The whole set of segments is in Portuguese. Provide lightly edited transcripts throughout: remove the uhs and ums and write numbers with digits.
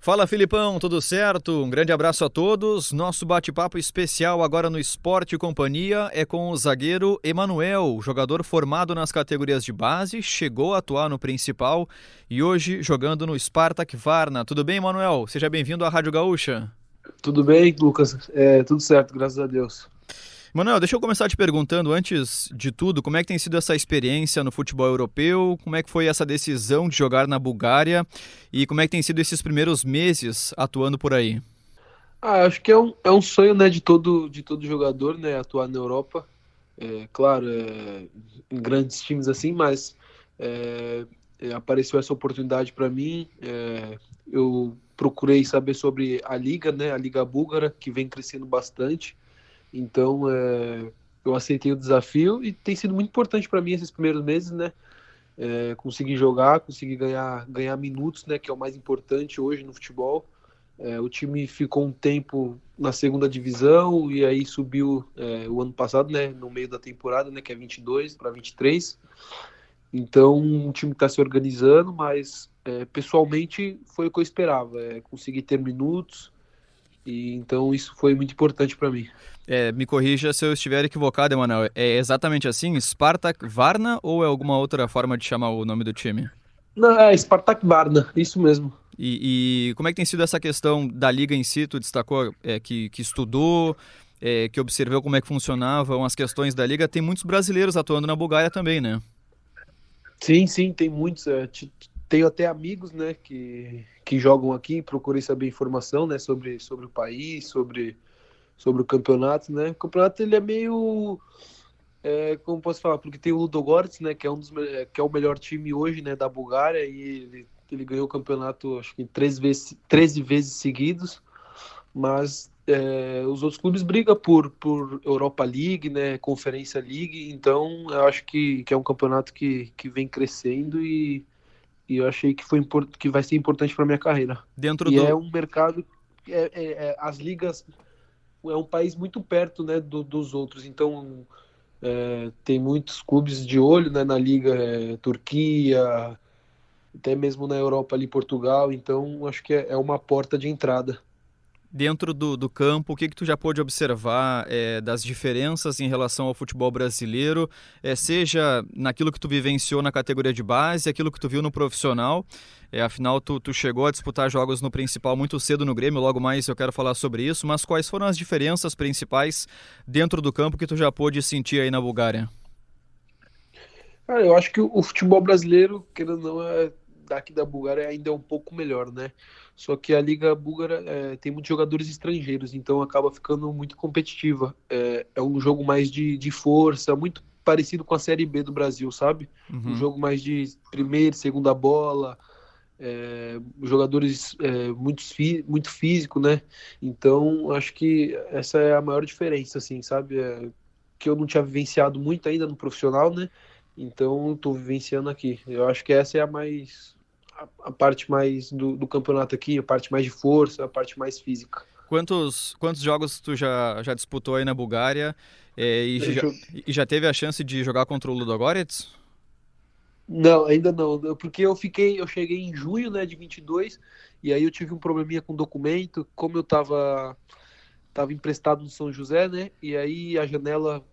Fala, Filipão, tudo certo? Um grande abraço a todos. Nosso bate-papo especial agora no Esporte e Companhia é com o zagueiro Emanuel, jogador formado nas categorias de base, chegou a atuar no principal e hoje jogando no Spartak Varna. Tudo bem, Emanuel? Seja bem-vindo à Rádio Gaúcha. Tudo bem, Lucas? Tudo certo, graças a Deus. Manuel, deixa eu começar te perguntando, antes de tudo, como é que tem sido essa experiência no futebol europeu, como é que foi essa decisão de jogar na Bulgária e como é que tem sido esses primeiros meses atuando por aí? Acho que é um sonho, né, de todo jogador, né, atuar na Europa. Claro, em grandes times assim, mas é, apareceu essa oportunidade para mim. Eu procurei saber sobre a liga, né, a liga búlgara, que vem crescendo bastante. Então, eu aceitei o desafio e tem sido muito importante para mim esses primeiros meses, né? Conseguir jogar, conseguir ganhar minutos, né, que é o mais importante hoje no futebol. O time ficou um tempo na segunda divisão e aí subiu o ano passado, né, no meio da temporada, né, que é 22 para 23. Então, o time está se organizando, mas pessoalmente foi o que eu esperava, conseguir ter minutos, e então isso foi muito importante para mim. Me corrija se eu estiver equivocado, Emanuel. É exatamente assim? Spartak Varna ou é alguma outra forma de chamar o nome do time? Não, Spartak Varna, isso mesmo. E como é que tem sido essa questão da liga em si? Tu destacou que estudou, que observou como é que funcionavam as questões da liga. Tem muitos brasileiros atuando na Bulgária também, né? Sim, sim, tem muitos. Tenho até amigos, né, que jogam aqui. Procurei saber informação, né, sobre o país, sobre o campeonato, né. O campeonato ele é meio, como posso falar, porque tem o Ludogorets, né, que é que é o melhor time hoje, né, da Bulgária, e ele ganhou o campeonato, acho que 13 vezes seguidos, mas os outros clubes brigam por Europa League, né, Conferência League, então eu acho que é um campeonato que vem crescendo e eu achei que vai ser importante para minha carreira. Dentro E é do. um mercado, as ligas, é um país muito perto, né, dos outros, então tem muitos clubes de olho, né, na liga, Turquia, até mesmo na Europa ali, Portugal, então acho que é uma porta de entrada. Dentro do campo, o que tu já pôde observar das diferenças em relação ao futebol brasileiro, seja naquilo que tu vivenciou na categoria de base, aquilo que tu viu no profissional, afinal tu chegou a disputar jogos no principal muito cedo no Grêmio, logo mais eu quero falar sobre isso, mas quais foram as diferenças principais dentro do campo que tu já pôde sentir aí na Bulgária? Cara, eu acho que o futebol brasileiro, querendo ou não, daqui da Bulgária ainda é um pouco melhor, né? Só que a Liga Búlgara tem muitos jogadores estrangeiros, então acaba ficando muito competitiva. É um jogo mais de força, muito parecido com a Série B do Brasil, sabe? Um Uhum. jogo mais de primeira, segunda bola, jogadores muito físico, né? Então, acho que essa é a maior diferença, assim, sabe? Que eu não tinha vivenciado muito ainda no profissional, né? Então, estou vivenciando aqui. Eu acho que essa é a parte mais do campeonato aqui, a parte mais de força, a parte mais física. Quantos jogos tu já disputou aí na Bulgária Deixa eu... e já teve a chance de jogar contra o Ludogorets? Não, ainda não, porque eu cheguei em junho, né, de 22, e aí eu tive um probleminha com documento, como eu tava emprestado no São José, né, e aí a janela,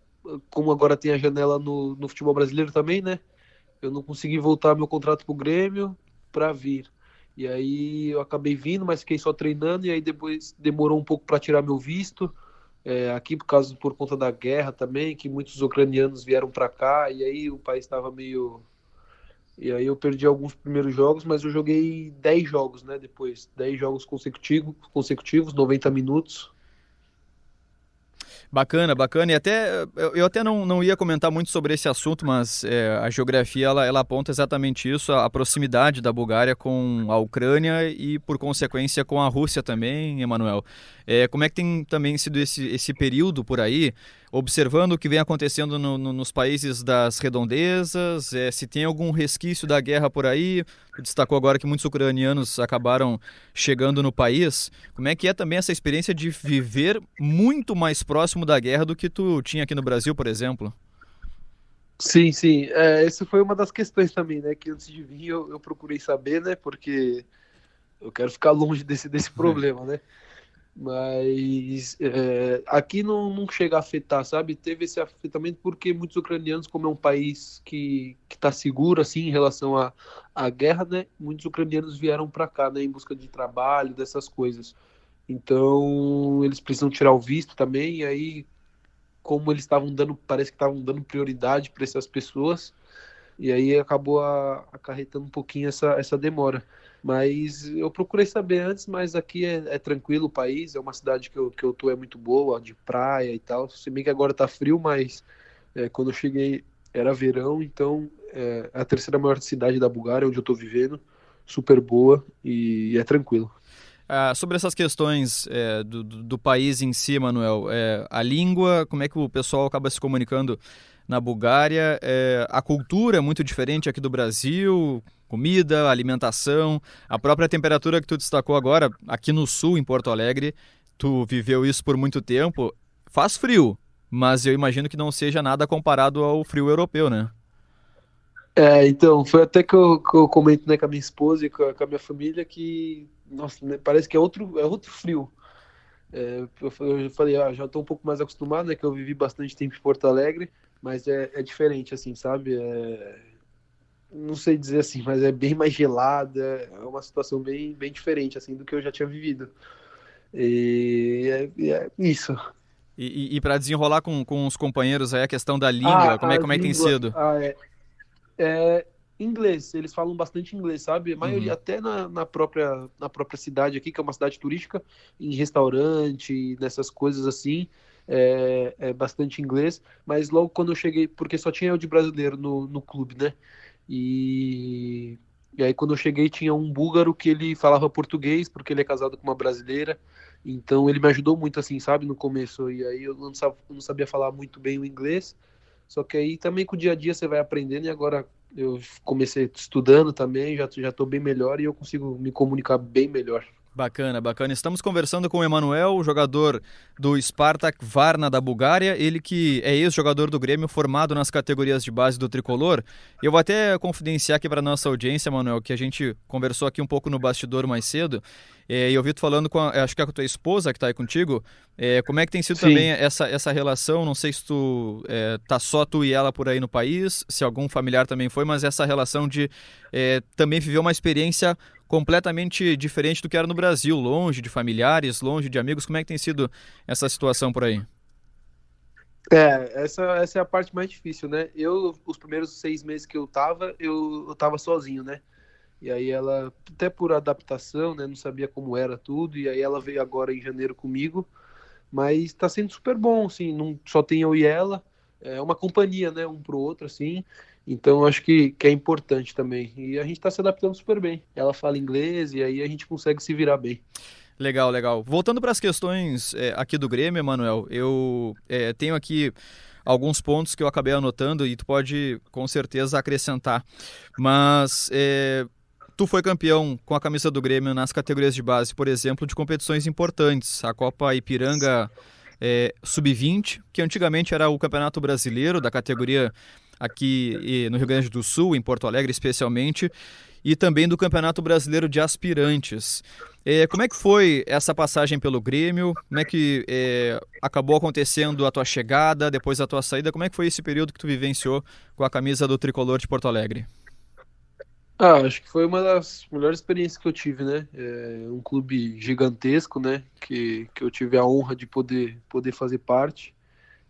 como agora tem a janela no futebol brasileiro também, né, eu não consegui voltar meu contrato pro Grêmio para vir. E aí eu acabei vindo, mas fiquei só treinando e aí depois demorou um pouco para tirar meu visto. Aqui por conta da guerra também, que muitos ucranianos vieram para cá e aí o país estava meio. E aí eu perdi alguns primeiros jogos, mas eu joguei 10 jogos, né? Depois 10 jogos consecutivos, 90 minutos. Bacana, bacana. E até eu até não ia comentar muito sobre esse assunto, mas a geografia ela aponta exatamente isso, a proximidade da Bulgária com a Ucrânia e, por consequência, com a Rússia também, Emanuel. Como é que tem também sido esse período por aí, observando o que vem acontecendo nos países das redondezas, se tem algum resquício da guerra por aí? Tu destacou agora que muitos ucranianos acabaram chegando no país. Como é que é também essa experiência de viver muito mais próximo da guerra do que tu tinha aqui no Brasil, por exemplo? Sim, sim. Essa foi uma das questões também, né? Que antes de vir eu procurei saber, né? Porque eu quero ficar longe desse problema, né? Mas aqui não chega a afetar, sabe? Teve esse afetamento porque muitos ucranianos, como é um país que está seguro assim em relação à guerra, né? Muitos ucranianos vieram para cá, né? Em busca de trabalho, dessas coisas. Então eles precisam tirar o visto também. E aí, como eles estavam dando, parece que estavam dando prioridade para essas pessoas. E aí acabou acarretando um pouquinho essa demora. Mas eu procurei saber antes, mas aqui é tranquilo o país, é uma cidade que eu tô é muito boa, de praia e tal. Se bem que agora tá frio, mas quando eu cheguei era verão, então é a terceira maior cidade da Bulgária, onde eu tô vivendo, super boa e é tranquilo. Sobre essas questões do país em si, Manuel, a língua, como é que o pessoal acaba se comunicando na Bulgária? A cultura é muito diferente aqui do Brasil, comida, alimentação, a própria temperatura que tu destacou agora, aqui no sul, em Porto Alegre, tu viveu isso por muito tempo, faz frio, mas eu imagino que não seja nada comparado ao frio europeu, né? Então, foi até que eu comento, né, com a minha esposa e com a minha família que, nossa, né, parece que é outro frio. Eu falei, já estou um pouco mais acostumado, né? Que eu vivi bastante tempo em Porto Alegre, mas é diferente, assim, sabe? Não sei dizer assim, mas é bem mais gelada, é uma situação bem diferente, assim, do que eu já tinha vivido. E é isso. E para desenrolar com os companheiros aí a questão da língua, A como é que tem língua, sido? é inglês, eles falam bastante inglês, sabe? A maioria, Uhum. até na própria cidade aqui, que é uma cidade turística, em restaurante, nessas coisas assim, é bastante inglês. Mas logo quando eu cheguei, porque só tinha eu de brasileiro no clube, né? E, e aí quando eu cheguei tinha um búlgaro que ele falava português, porque ele é casado com uma brasileira. Então ele me ajudou muito assim, sabe, no começo. E aí eu não sabia falar muito bem o inglês. Só que aí também com o dia a dia você vai aprendendo e agora eu comecei estudando também, já estou bem melhor e eu consigo me comunicar bem melhor. Bacana, bacana. Estamos conversando com o Emanuel, jogador do Spartak Varna da Bulgária, ele que é ex-jogador do Grêmio, formado nas categorias de base do Tricolor. Eu vou até confidenciar aqui para nossa audiência, Emanuel, que a gente conversou aqui um pouco no bastidor mais cedo, e eu vi tu falando acho que é com a tua esposa que está aí contigo, como é que tem sido também Sim. essa relação, não sei se tu tá só tu e ela por aí no país, se algum familiar também foi, mas essa relação de também viver uma experiência completamente diferente do que era no Brasil, longe de familiares, longe de amigos. Como é que tem sido essa situação por aí? Essa é a parte mais difícil, né? Os primeiros 6 meses que eu tava sozinho, né? E aí ela, até por adaptação, né? Não sabia como era tudo, e aí ela veio agora em janeiro comigo, mas tá sendo super bom, assim, não só tem eu e ela, é uma companhia, né? Um pro outro, assim. Então acho que é importante também. E a gente tá se adaptando super bem. Ela fala inglês e aí a gente consegue se virar bem. Legal, legal. Voltando para as questões aqui do Grêmio, Emanuel, eu tenho aqui alguns pontos que eu acabei anotando e tu pode com certeza acrescentar. Mas tu foi campeão com a camisa do Grêmio nas categorias de base, por exemplo, de competições importantes. A Copa Ipiranga Sub-20, que antigamente era o Campeonato Brasileiro da categoria aqui no Rio Grande do Sul, em Porto Alegre especialmente, e também do Campeonato Brasileiro de Aspirantes. Como é que foi essa passagem pelo Grêmio? Como é que acabou acontecendo a tua chegada, depois a tua saída? Como é que foi esse período que tu vivenciou com a camisa do Tricolor de Porto Alegre? Acho que foi uma das melhores experiências que eu tive, né? Um clube gigantesco, né? Que eu tive a honra de poder fazer parte.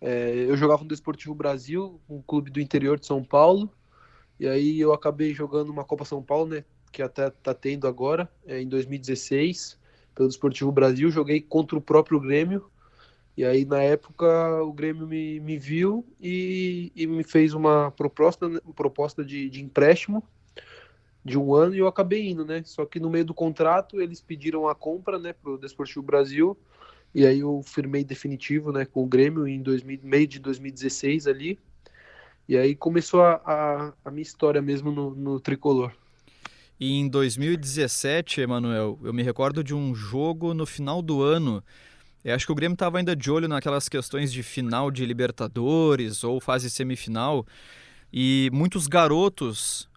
Eu jogava no Desportivo Brasil, um clube do interior de São Paulo, e aí eu acabei jogando uma Copa São Paulo, né? Que até tá tendo agora, em 2016, pelo Desportivo Brasil. Joguei contra o próprio Grêmio, e aí na época o Grêmio me viu e me fez uma proposta de empréstimo de um ano e eu acabei indo, né? Só que no meio do contrato eles pediram a compra, né, pro Desportivo Brasil e aí eu firmei definitivo, né, com o Grêmio em meio de 2016 ali. E aí começou a minha história mesmo no tricolor. E em 2017, Emanuel, eu me recordo de um jogo no final do ano. Eu acho que o Grêmio estava ainda de olho naquelas questões de final de Libertadores ou fase semifinal. E muitos garotos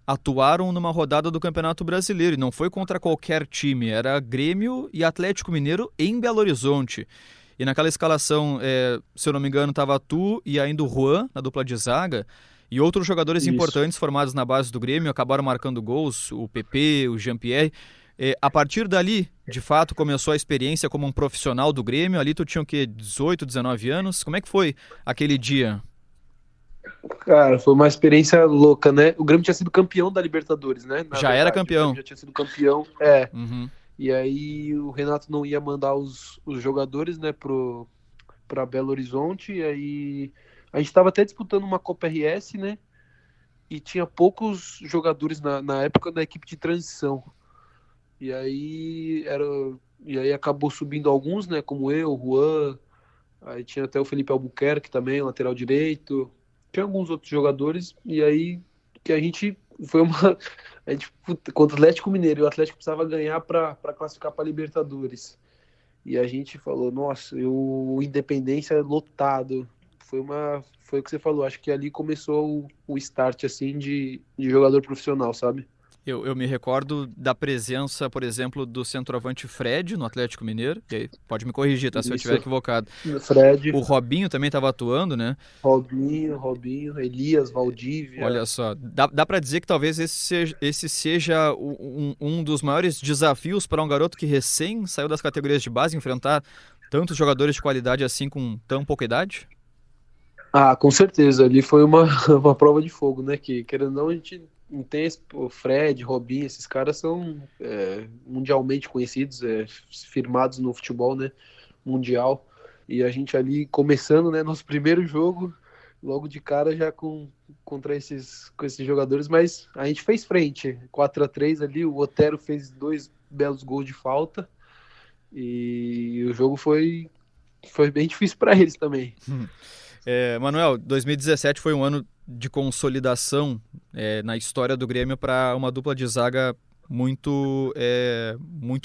atuaram numa rodada do Campeonato Brasileiro, e não foi contra qualquer time, era Grêmio e Atlético Mineiro em Belo Horizonte. E naquela escalação, se eu não me engano, estava tu e ainda o Juan, na dupla de zaga, e outros jogadores importantes formados na base do Grêmio acabaram marcando gols, o PP, o Jean-Pierre. A partir dali, de fato, começou a experiência como um profissional do Grêmio. Ali tu tinha o quê? 18, 19 anos? Como é que foi aquele dia? Cara, foi uma experiência louca, né? O Grêmio tinha sido campeão da Libertadores, né? Já era campeão. O Grêmio já tinha sido campeão, Uhum. E aí o Renato não ia mandar os jogadores, né, para Belo Horizonte. E aí a gente estava até disputando uma Copa RS, né? E tinha poucos jogadores na época da equipe de transição. E aí acabou subindo alguns, né? Como eu, o Juan. Aí tinha até o Felipe Albuquerque também, lateral direito. Tinha alguns outros jogadores. E aí que a gente foi uma. A gente, contra o Atlético Mineiro, e o Atlético precisava ganhar para classificar para Libertadores. E a gente falou, nossa, o Independência lotado. Foi o que você falou, acho que ali começou o start assim de jogador profissional, sabe? Eu me recordo da presença, por exemplo, do centroavante Fred no Atlético Mineiro. E aí, pode me corrigir, tá? Se eu estiver equivocado. Fred. O Robinho também estava atuando, né? Robinho, Elias, Valdívia. Olha só, dá para dizer que talvez esse seja um dos maiores desafios para um garoto que recém saiu das categorias de base, enfrentar tantos jogadores de qualidade assim com tão pouca idade? Ah, com certeza. Ali foi uma prova de fogo, né? Que, querendo ou não, a gente não tem o Fred, Robinho, esses caras são mundialmente conhecidos, firmados no futebol, né? Mundial. E a gente ali começando, né? Nosso primeiro jogo, logo de cara já contra esses jogadores, mas a gente fez frente. 4-3 ali, o Otero fez 2 belos gols de falta. E o jogo foi bem difícil para eles também. Manuel, 2017 foi um ano de consolidação na história do Grêmio para uma dupla de zaga muito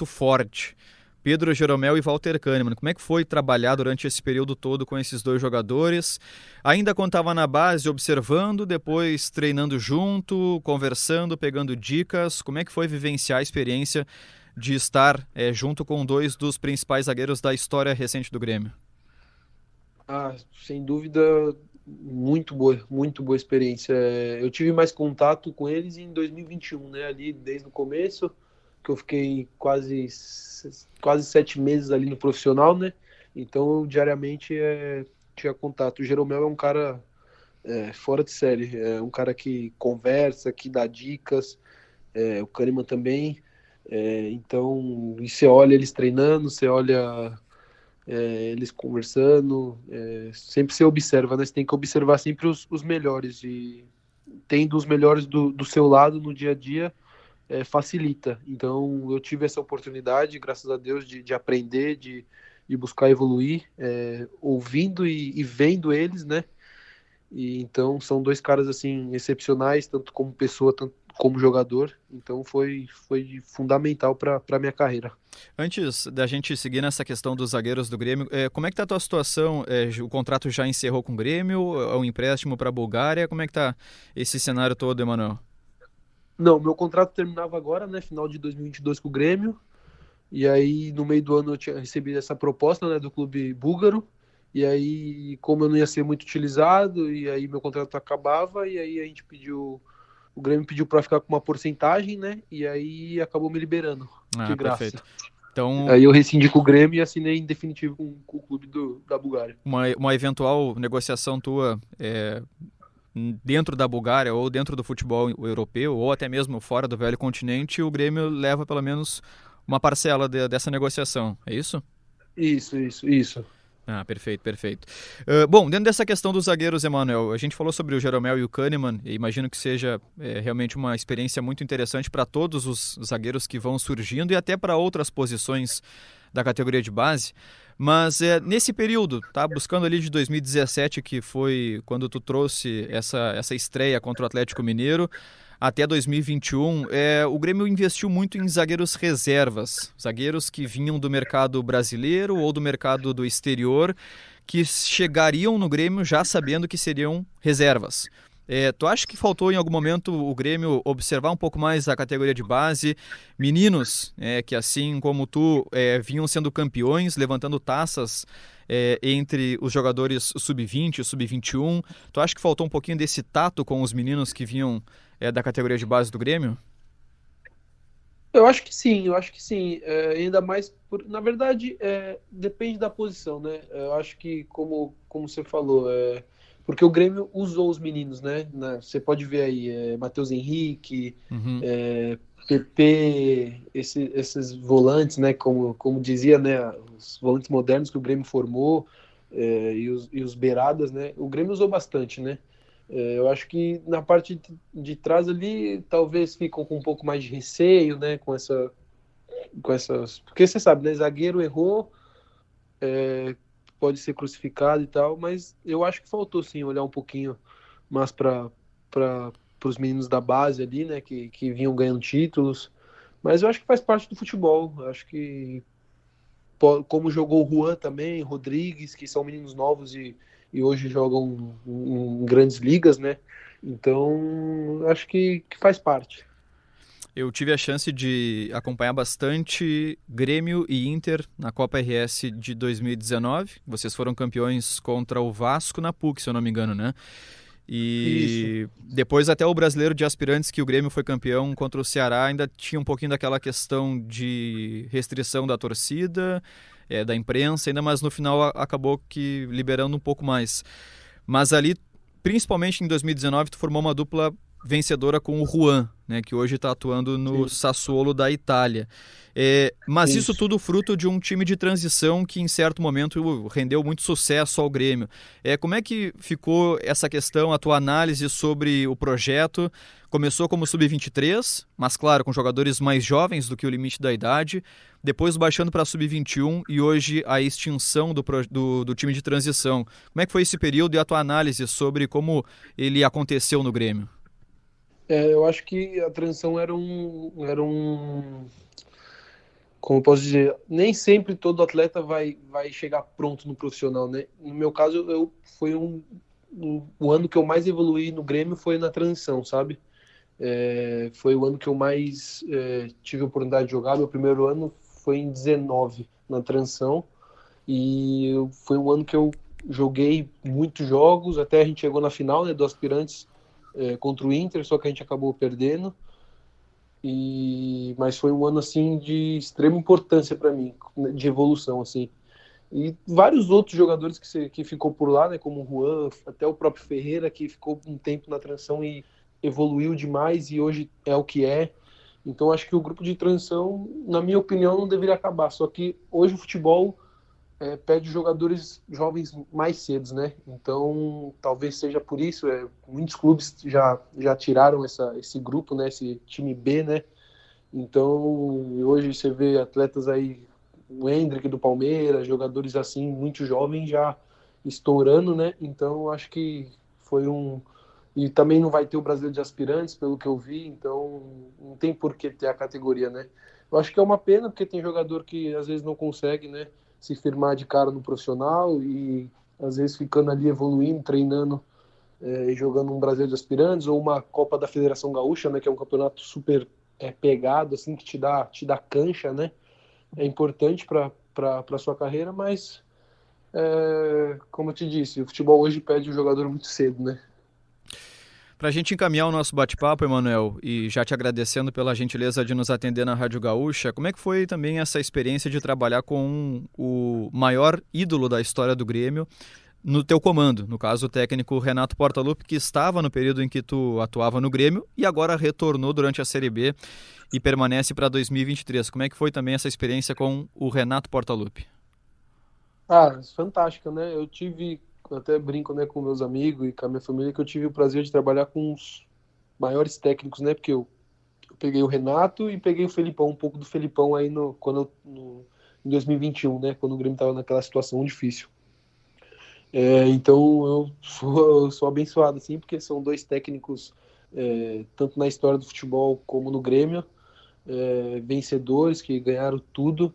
forte. Pedro Jeromel e Walter Kahneman. Como é que foi trabalhar durante esse período todo com esses dois jogadores? Ainda quando estava na base, observando, depois treinando junto, conversando, pegando dicas. Como é que foi vivenciar a experiência de estar junto com dois dos principais zagueiros da história recente do Grêmio? Ah, sem dúvida, muito boa experiência. Eu tive mais contato com eles em 2021, né? Ali desde o começo, que eu fiquei quase 7 meses ali no profissional, né? Então, eu diariamente tinha contato. O Jeromel é um cara fora de série, é um cara que conversa, que dá dicas, o Kahneman também. Então, e você olha eles treinando, você olha eles conversando, sempre você observa, né? Você tem que observar sempre os melhores, e tendo os melhores do seu lado no dia a dia, facilita. Então eu tive essa oportunidade, graças a Deus, de aprender, de buscar evoluir, ouvindo e vendo eles, né? E então são dois caras assim excepcionais, tanto como pessoa, tanto como jogador. Então foi fundamental para a minha carreira. Antes da gente seguir nessa questão dos zagueiros do Grêmio, como é que tá a tua situação? O contrato já encerrou com o Grêmio? É um empréstimo para a Bulgária? Como é que tá esse cenário todo, Emanuel? Não, meu contrato terminava agora, né, final de 2022 com o Grêmio. E aí no meio do ano eu tinha recebido essa proposta, né, do clube búlgaro. E aí, como eu não ia ser muito utilizado, e aí meu contrato acabava, e aí o Grêmio pediu para ficar com uma porcentagem, né? E aí acabou me liberando, de graça. Perfeito. Então, aí eu rescindi com o Grêmio e assinei em definitivo com o clube da Bulgária. Uma eventual negociação tua dentro da Bulgária ou dentro do futebol europeu, ou até mesmo fora do velho continente, o Grêmio leva pelo menos uma parcela dessa negociação, é isso? Isso. Perfeito. Bom, dentro dessa questão dos zagueiros, Emanuel, a gente falou sobre o Jeromel e o Kahneman, e imagino que seja realmente uma experiência muito interessante para todos os zagueiros que vão surgindo e até para outras posições da categoria de base. Mas nesse período, tá, buscando ali de 2017, que foi quando tu trouxe essa estreia contra o Atlético Mineiro, até 2021, o Grêmio investiu muito em zagueiros reservas, zagueiros que vinham do mercado brasileiro ou do mercado do exterior, que chegariam no Grêmio já sabendo que seriam reservas. Tu acha que faltou em algum momento o Grêmio observar um pouco mais a categoria de base? Meninos, que assim como tu, vinham sendo campeões, levantando taças entre os jogadores sub-20 e sub-21. Tu acha que faltou um pouquinho desse tato com os meninos que vinham da categoria de base do Grêmio? Eu acho que sim, eu acho que sim. Ainda mais, na verdade, depende da posição, né? Eu acho que, como você falou, porque o Grêmio usou os meninos, né? Você pode ver aí, Matheus Henrique, Uhum. PP, esses volantes, né? Como dizia, né? Os volantes modernos que o Grêmio formou, e os beiradas, né? O Grêmio usou bastante, né? Eu acho que na parte de trás ali, talvez ficam com um pouco mais de receio, né? Com essas. Porque você sabe, né? Zagueiro errou, pode ser crucificado e tal, mas eu acho que faltou sim olhar um pouquinho mais para os meninos da base ali, né? Que vinham ganhando títulos. Mas eu acho que faz parte do futebol. Eu acho que como jogou o Juan também, Rodrigues, que são meninos novos e hoje jogam em grandes ligas, né? Então, acho que faz parte. Eu tive a chance de acompanhar bastante Grêmio e Inter na Copa RS de 2019. Vocês foram campeões contra o Vasco na PUC, se eu não me engano, né? Isso. E depois até o Brasileiro de Aspirantes, que o Grêmio foi campeão contra o Ceará, ainda tinha um pouquinho daquela questão de restrição da torcida, da imprensa, ainda, mas no final acabou que liberando um pouco mais. Mas ali, principalmente em 2019, tu formou uma dupla vencedora com o Juan, né, que hoje está atuando no Sim, Sassuolo da Itália. Mas isso isso. tudo fruto de um time de transição que em certo momento rendeu muito sucesso ao Grêmio. Como é que ficou essa questão, a tua análise sobre o projeto? Começou como sub-23, mas claro, com jogadores mais jovens do que o limite da idade, depois baixando para sub-21 e hoje a extinção do time de transição. Como é que foi esse período e a tua análise sobre como ele aconteceu no Grêmio? Eu acho que a transição era um. Como eu posso dizer, nem sempre todo atleta vai chegar pronto no profissional, né? No meu caso, foi o ano que eu mais evoluí no Grêmio foi na transição, sabe? Foi o ano que eu mais tive a oportunidade de jogar. Meu primeiro ano foi em 19 na transição e foi um ano que eu joguei muitos jogos, até a gente chegou na final, né, do Aspirantes contra o Inter, só que a gente acabou perdendo. Mas foi um ano assim de extrema importância para mim, de evolução assim. E vários outros jogadores que ficou por lá, né, como o Juan, até o próprio Ferreira, que ficou um tempo na transição e evoluiu demais e hoje é o que é. Então acho que o grupo de transição, na minha opinião, não deveria acabar. Só que hoje o futebol pede jogadores jovens mais cedo, né? Então talvez seja por isso. Muitos clubes já tiraram esse grupo, né? Esse time B, né? Então hoje você vê atletas aí, o Endrick do Palmeiras, jogadores assim muito jovens já estourando, né? Então acho que foi um. E também não vai ter o Brasileiro de Aspirantes, pelo que eu vi, então não tem por que ter a categoria, né? Eu acho que é uma pena, porque tem jogador que às vezes não consegue, né, se firmar de cara no profissional e às vezes ficando ali evoluindo, treinando e jogando um Brasileiro de Aspirantes ou uma Copa da Federação Gaúcha, né, que é um campeonato super pegado, assim, que te dá cancha, né? É importante para sua carreira, mas como eu te disse, o futebol hoje pede o jogador muito cedo, né? Para a gente encaminhar o nosso bate-papo, Emanuel, e já te agradecendo pela gentileza de nos atender na Rádio Gaúcha, como é que foi também essa experiência de trabalhar com o maior ídolo da história do Grêmio no teu comando, no caso o técnico Renato Portaluppi, que estava no período em que tu atuava no Grêmio e agora retornou durante a Série B e permanece para 2023. Como é que foi também essa experiência com o Renato Portaluppi? Fantástica, né? Eu até brinco, né, com meus amigos e com a minha família que eu tive o prazer de trabalhar com os maiores técnicos, né? Porque eu peguei o Renato e peguei o Felipão, um pouco do Felipão aí em 2021, né? Quando o Grêmio estava naquela situação difícil. Então eu sou abençoado, assim, porque são dois técnicos, tanto na história do futebol como no Grêmio, vencedores que ganharam tudo.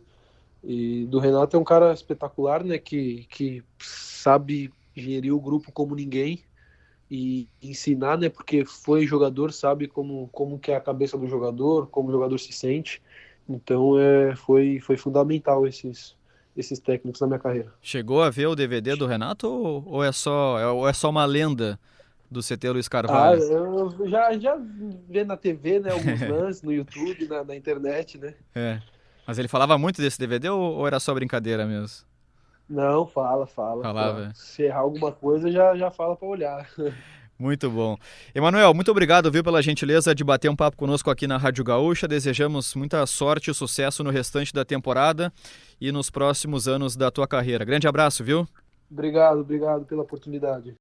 E do Renato é um cara espetacular, né? Que sabe gerir o grupo como ninguém. e ensinar, né? Porque foi jogador, sabe como que é a cabeça do jogador, como o jogador se sente. Então foi fundamental esses técnicos na minha carreira. Chegou a ver o DVD do Renato ou é só uma lenda do CT Luiz Ah, Carvalho? eu já vi na TV, né? Alguns lances no YouTube, na internet, né? É. Mas ele falava muito desse DVD ou era só brincadeira mesmo? Não, fala. Falava. Se errar alguma coisa, já fala para olhar. Muito bom. Emanuel, muito obrigado, viu, pela gentileza de bater um papo conosco aqui na Rádio Gaúcha. Desejamos muita sorte e sucesso no restante da temporada e nos próximos anos da tua carreira. Grande abraço, viu? Obrigado pela oportunidade.